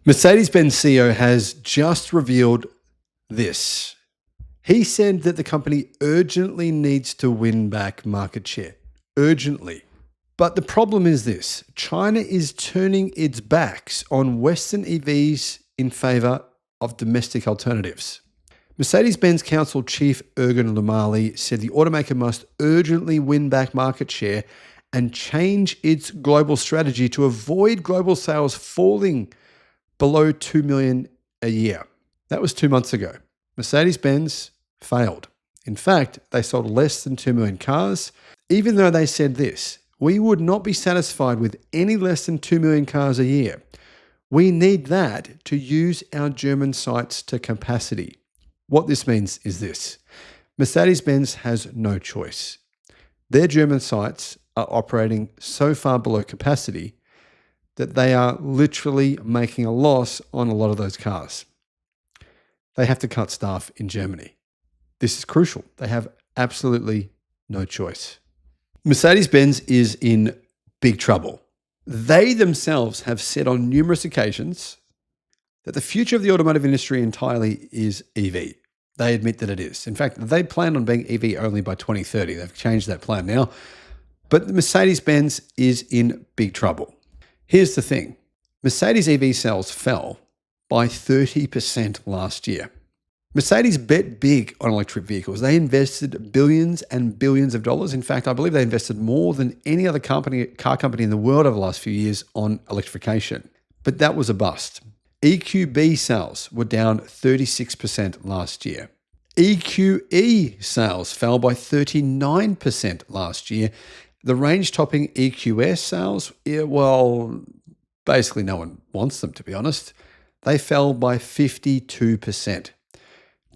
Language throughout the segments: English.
Mercedes-Benz CEO has just revealed this. He said that the company urgently needs to win back market share. Urgently. But the problem is this. China is turning its backs on Western EVs in favor of domestic alternatives. Mercedes-Benz Council Chief Ergun Lumali said the automaker must urgently win back market share and change its global strategy to avoid global sales falling below 2 million a year. That was 2 months ago. Mercedes-Benz failed. In fact, they sold less than 2 million cars, even though they said this: we would not be satisfied with any less than 2 million cars a year. We need that to use our German sites to capacity. What this means is this: Mercedes-Benz has no choice. Their German sites are operating so far below capacity that they are literally making a loss on a lot of those cars. They have to cut staff in Germany. This is crucial. They have absolutely no choice. Mercedes-Benz is in big trouble. They themselves have said on numerous occasions that the future of the automotive industry entirely is EV. They admit that it is. In fact, they plan on being EV only by 2030. They've changed that plan now. But Mercedes-Benz is in big trouble. Here's the thing. Mercedes EV sales fell by 30% last year. Mercedes bet big on electric vehicles. They invested billions and billions of dollars. In fact, I believe they invested more than any other car company in the world over the last few years on electrification. But that was a bust. EQB sales were down 36% last year. EQE sales fell by 39% last year. The range-topping EQS sales, basically no one wants them, to be honest. They fell by 52%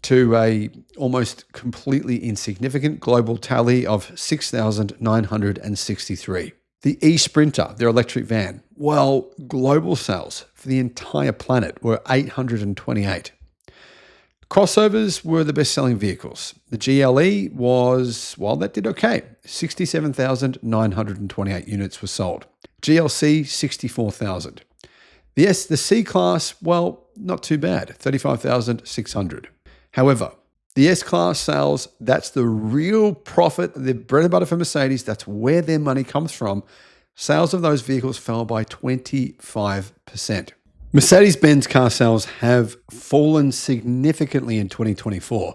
to a almost completely insignificant global tally of 6,963. The e-Sprinter, their electric van, global sales for the entire planet were 828. Crossovers were the best-selling vehicles. The GLE that did okay. 67,928 units were sold. GLC, 64,000. The C-Class, not too bad, 35,600. However, the S-Class sales, that's the real profit, the bread and butter for Mercedes. That's where their money comes from. Sales of those vehicles fell by 25%. Mercedes-Benz car sales have fallen significantly in 2024,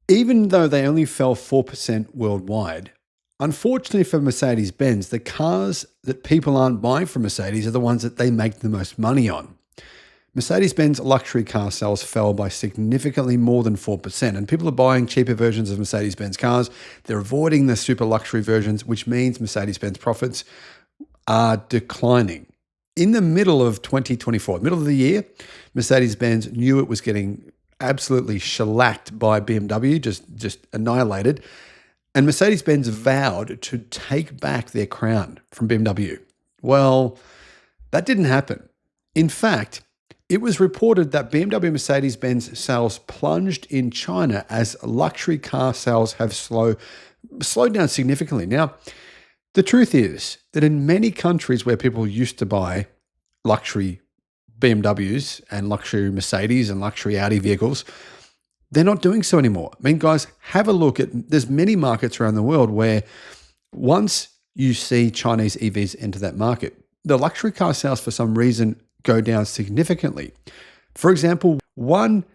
even though they only fell 4% worldwide. Unfortunately for Mercedes-Benz, the cars that people aren't buying from Mercedes are the ones that they make the most money on. Mercedes-Benz luxury car sales fell by significantly more than 4%, and people are buying cheaper versions of Mercedes-Benz cars. They're avoiding the super luxury versions, which means Mercedes-Benz profits are declining. In the middle of 2024, middle of the year, Mercedes-Benz knew it was getting absolutely shellacked by BMW, just annihilated. And Mercedes-Benz vowed to take back their crown from BMW. Well, that didn't happen. In fact, it was reported that BMW Mercedes-Benz sales plunged in China as luxury car sales have slowed down significantly. Now, the truth is that in many countries where people used to buy luxury BMWs and luxury Mercedes and luxury Audi vehicles, they're not doing so anymore. I mean, guys, have a look at, there's many markets around the world where once you see Chinese EVs enter that market, the luxury car sales for some reason go down significantly. For example, one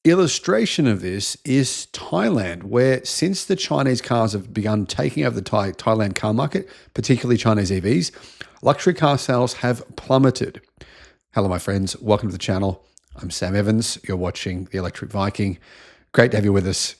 illustration of this is Thailand, where since the Chinese cars have begun taking over the Thailand car market, particularly Chinese EVs, luxury car sales have plummeted. Hello, my friends. Welcome to the channel. I'm Sam Evans. You're watching the Electric Viking. Great to have you with us.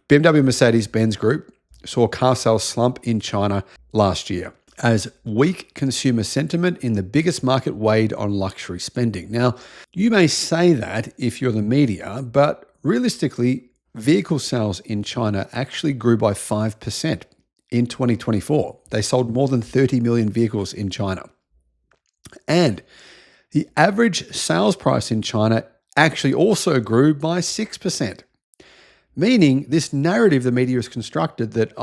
BMW Mercedes-Benz Group saw car sales slump in China last year as weak consumer sentiment in the biggest market weighed on luxury spending. Now, you may say that if you're the media, but realistically, vehicle sales in China actually grew by 5% in 2024. They sold more than 30 million vehicles in China. And the average sales price in China actually also grew by 6%. Meaning this narrative the media has constructed that,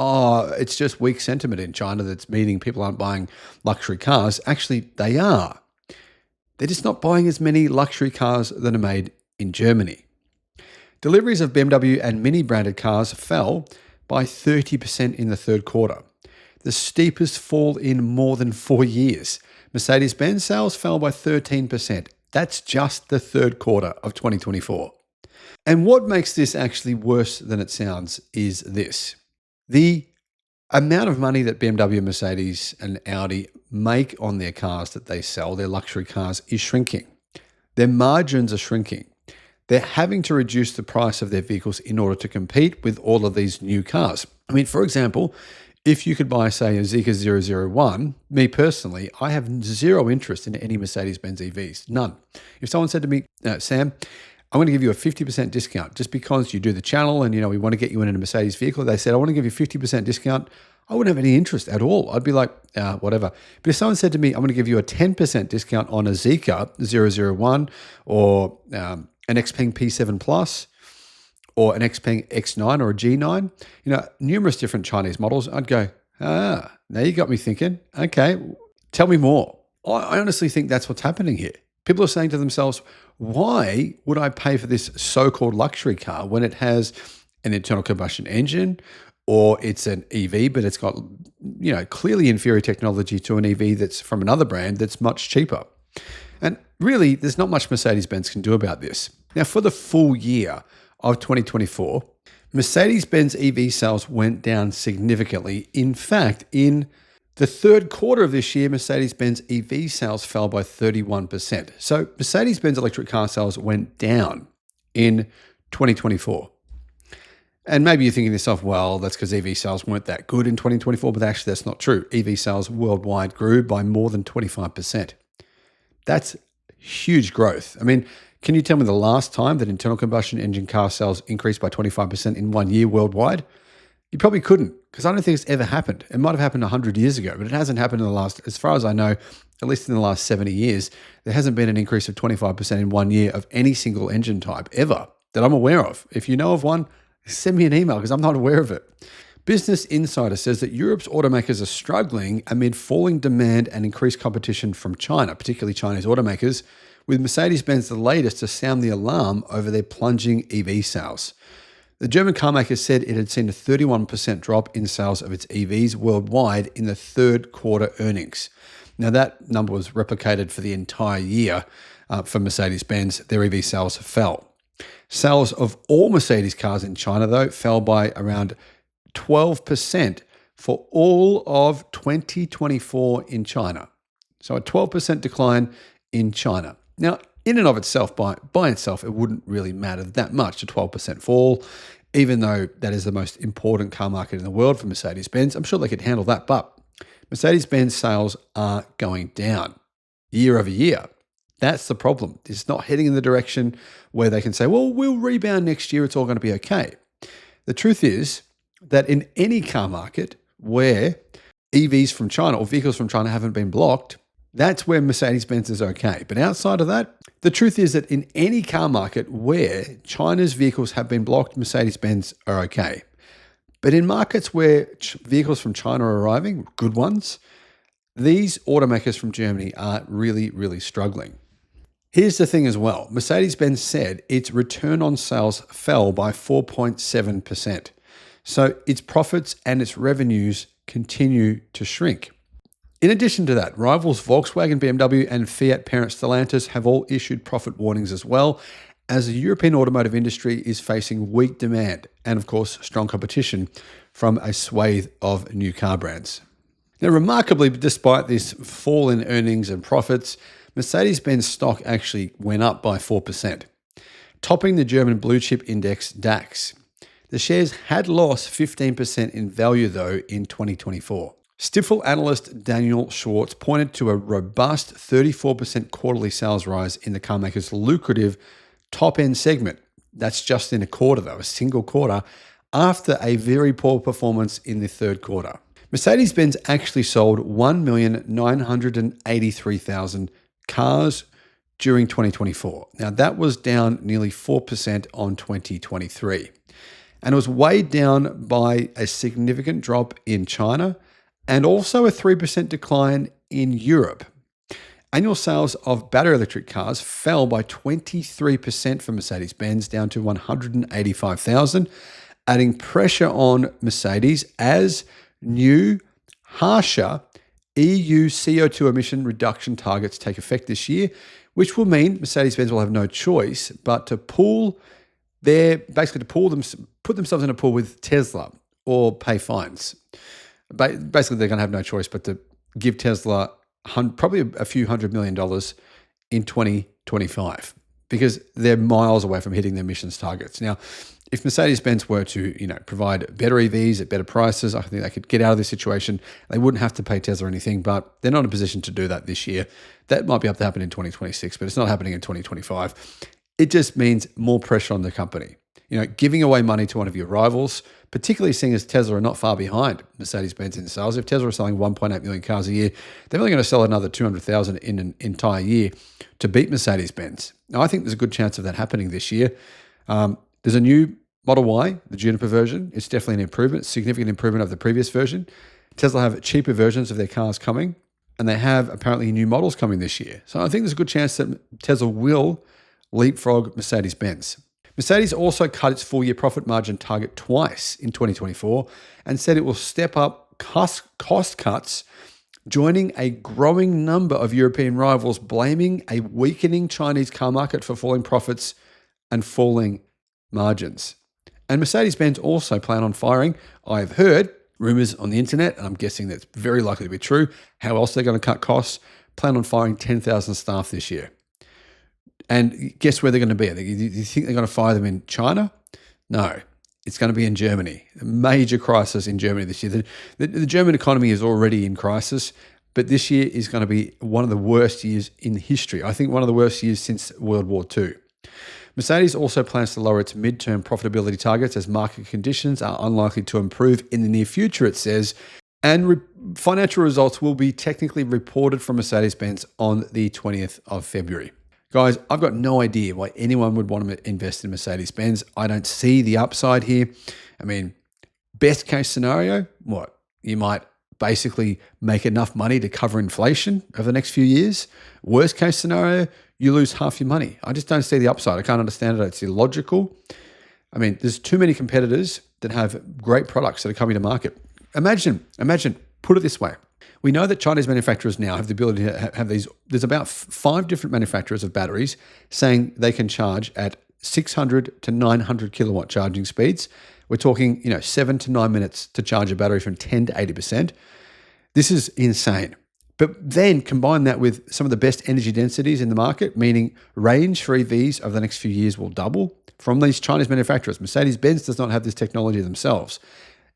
it's just weak sentiment in China that's meaning people aren't buying luxury cars. Actually, they are. They're just not buying as many luxury cars that are made in Germany. Deliveries of BMW and Mini branded cars fell by 30% in the third quarter, the steepest fall in more than 4 years. Mercedes-Benz sales fell by 13%. That's just the third quarter of 2024. And what makes this actually worse than it sounds is this. The amount of money that BMW, Mercedes, and Audi make on their cars that they sell, their luxury cars, is shrinking. Their margins are shrinking. They're having to reduce the price of their vehicles in order to compete with all of these new cars. I mean, for example, if you could buy, say, a Zeekr 001, me personally, I have zero interest in any Mercedes-Benz EVs, none. If someone said to me, Sam, I'm going to give you a 50% discount just because you do the channel and, we want to get you in a Mercedes vehicle. They said, I want to give you a 50% discount. I wouldn't have any interest at all. I'd be like, whatever. But if someone said to me, I'm going to give you a 10% discount on a Zeekr 001 or an Xpeng P7 Plus or an Xpeng X9 or a G9, numerous different Chinese models, I'd go, now you got me thinking. Okay, tell me more. I honestly think that's what's happening here. People are saying to themselves, why would I pay for this so-called luxury car when it has an internal combustion engine or it's an EV, but it's got, clearly inferior technology to an EV that's from another brand that's much cheaper? And really, there's not much Mercedes-Benz can do about this. Now, for the full year of 2024, Mercedes-Benz EV sales went down significantly. In fact, in the third quarter of this year, Mercedes-Benz EV sales fell by 31%. So Mercedes-Benz electric car sales went down in 2024. And maybe you're thinking to yourself, well, that's because EV sales weren't that good in 2024, but actually that's not true. EV sales worldwide grew by more than 25%. That's huge growth. I mean, can you tell me the last time that internal combustion engine car sales increased by 25% in 1 year worldwide? You probably couldn't, because I don't think it's ever happened. It might have happened 100 years ago, but it hasn't happened in the last, as far as I know, at least in the last 70 years, there hasn't been an increase of 25% in 1 year of any single engine type ever that I'm aware of. If you know of one, send me an email because I'm not aware of it. Business Insider says that Europe's automakers are struggling amid falling demand and increased competition from China, particularly Chinese automakers, with Mercedes-Benz the latest to sound the alarm over their plunging EV sales. The German carmaker said it had seen a 31% drop in sales of its EVs worldwide in the third quarter earnings. Now, that number was replicated for the entire year for Mercedes-Benz. Their EV sales fell. Sales of all Mercedes cars in China, though, fell by around 12% for all of 2024 in China. So a 12% decline in China. Now, in and of itself, by itself, it wouldn't really matter that much, a 12% fall, even though that is the most important car market in the world for Mercedes-Benz. I'm sure they could handle that, but Mercedes-Benz sales are going down year over year. That's the problem. It's not heading in the direction where they can say, well, we'll rebound next year, it's all going to be okay. The truth is that in any car market where EVs from China or vehicles from China haven't been blocked, that's where Mercedes-Benz is okay. But outside of that, the truth is that in any car market where China's vehicles have been blocked, Mercedes-Benz are okay. But in markets where vehicles from China are arriving, good ones, these automakers from Germany are really, really struggling. Here's the thing as well. Mercedes-Benz said its return on sales fell by 4.7%. So its profits and its revenues continue to shrink. In addition to that, rivals Volkswagen, BMW, and Fiat parent Stellantis have all issued profit warnings as well, as the European automotive industry is facing weak demand and, of course, strong competition from a swathe of new car brands. Now, remarkably, despite this fall in earnings and profits, Mercedes-Benz stock actually went up by 4%, topping the German blue chip index DAX. The shares had lost 15% in value, though, in 2024. Stifel analyst Daniel Schwartz pointed to a robust 34% quarterly sales rise in the carmaker's lucrative top-end segment. That's just in a quarter, though, a single quarter, after a very poor performance in the third quarter. Mercedes-Benz actually sold 1,983,000 cars during 2024. Now, that was down nearly 4% on 2023. And it was weighed down by a significant drop in China and also a 3% decline in Europe. Annual sales of battery electric cars fell by 23% for Mercedes-Benz, down to 185,000, adding pressure on Mercedes as new, harsher EU CO2 emission reduction targets take effect this year, which will mean Mercedes-Benz will have no choice but to put themselves in a pool with Tesla or pay fines. Basically, they're going to have no choice but to give Tesla probably a few $100 million in 2025 because they're miles away from hitting their emissions targets. Now, if Mercedes-Benz were to, provide better EVs at better prices, I think they could get out of this situation. They wouldn't have to pay Tesla anything, but they're not in a position to do that this year. That might be able to happen in 2026, but it's not happening in 2025. It just means more pressure on the company. Giving away money to one of your rivals, particularly seeing as Tesla are not far behind Mercedes-Benz in sales. If Tesla are selling 1.8 million cars a year, they're only going to sell another 200,000 in an entire year to beat Mercedes-Benz. Now, I think there's a good chance of that happening this year. There's a new Model Y, the Juniper version. It's definitely an improvement, significant improvement of the previous version. Tesla have cheaper versions of their cars coming, and they have apparently new models coming this year. So I think there's a good chance that Tesla will leapfrog Mercedes-Benz. Mercedes also cut its full-year profit margin target twice in 2024 and said it will step up cost cuts, joining a growing number of European rivals, blaming a weakening Chinese car market for falling profits and falling margins. And Mercedes-Benz also plan on firing, I've heard rumors on the internet, and I'm guessing that's very likely to be true. How else they're going to cut costs? Plan on firing 10,000 staff this year. And guess where they're going to be? Do you think they're going to fire them in China? No, it's going to be in Germany. A major crisis in Germany this year. The German economy is already in crisis, but this year is going to be one of the worst years in history. I think one of the worst years since World War II. Mercedes also plans to lower its midterm profitability targets as market conditions are unlikely to improve in the near future, it says, and financial results will be technically reported from Mercedes-Benz on the 20th of February. Guys, I've got no idea why anyone would want to invest in Mercedes-Benz. I don't see the upside here. I mean, best case scenario, what? You might basically make enough money to cover inflation over the next few years. Worst case scenario, you lose half your money. I just don't see the upside. I can't understand it. It's illogical. I mean, there's too many competitors that have great products that are coming to market. Imagine, put it this way. We know that Chinese manufacturers now have the ability to have these. There's about 5 different manufacturers of batteries saying they can charge at 600 to 900 kilowatt charging speeds. We're talking, 7 to 9 minutes to charge a battery from 10 to 80%. This is insane. But then combine that with some of the best energy densities in the market, meaning range for EVs over the next few years will double from these Chinese manufacturers. Mercedes-Benz does not have this technology themselves.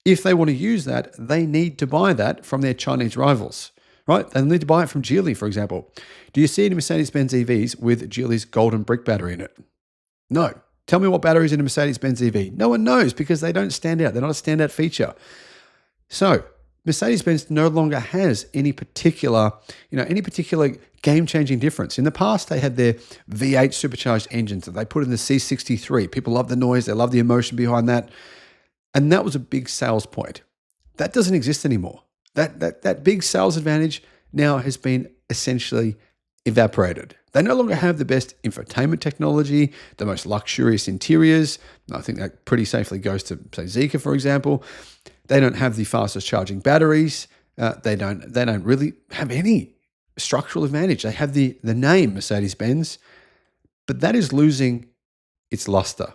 If they want to use that, they need to buy that from their Chinese rivals, right? They need to buy it from Geely, for example. Do you see any Mercedes-Benz EVs with Geely's golden brick battery in it? No. Tell me what battery is in a Mercedes-Benz EV. No one knows because they don't stand out. They're not a standout feature. So Mercedes-Benz no longer has any particular game-changing difference. In the past, they had their V8 supercharged engines that they put in the C63. People love the noise. They love the emotion behind that. And that was a big sales point. That doesn't exist anymore. That big sales advantage now has been essentially evaporated. They no longer have the best infotainment technology, the most luxurious interiors. I think that pretty safely goes to, say, Zeekr, for example. They don't have the fastest charging batteries. They don't really have any structural advantage. They have the name Mercedes-Benz, but that is losing its luster.